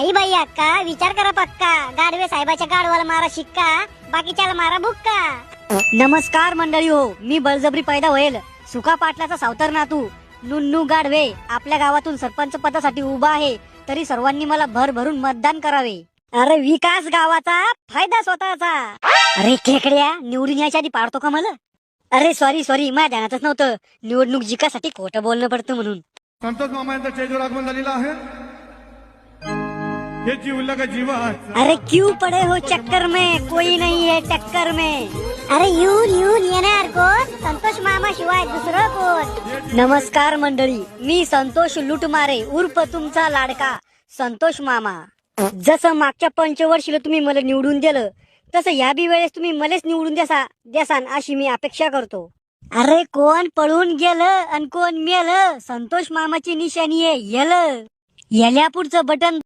काही बाई अक्का विचार करा पक्का, गाडवे साहेबाच्या गाडवाला मारा शिक्का, बाकीच्याला मारा बुक्का. नमस्कार मंडळी हो, मी बळजबरी पैदा होईल सुका पाटलाचा सावतर नातू नुन्नू गाडवे आपल्या गावातून सरपंच पदासाठी उभा आहे. तरी सर्वांनी मला भरभरून मतदान करावे. अरे विकास गावाचा फायदा स्वतःचा. अरे खेकड्या निवडून यायच्या आधी पाडतो का मला? अरे सॉरी माझ्या ध्यानातच नव्हतं निवडणूक जिंकासाठी खोटं बोलणं पडतं म्हणून. संतोष मामा यांचा स्टेजवर आगमन झालेला आहे. हे जीवला का जीवा. अरे क्यों पड़े हो चक्कर में, कोई नहीं है टक्कर में. अरे येऊन येणार कोण? संतोष मामा शिवाय दुसरं कोण? नमस्कार मंडळी, मी संतोष लुटमारे उर्फ तुमचा लाडका संतोष मामा. जसं मागच्या पंचवर्षीला तुम्ही मला निवडून दिलं तसं या बी वेळेस तुम्ही मलाच निवडून देसान अशी मी अपेक्षा करतो. अरे कोण पळून गेलं आणि कोण मेलं, संतोष मामाची निशाणी आहे येलं. याल्या पुढचं बटन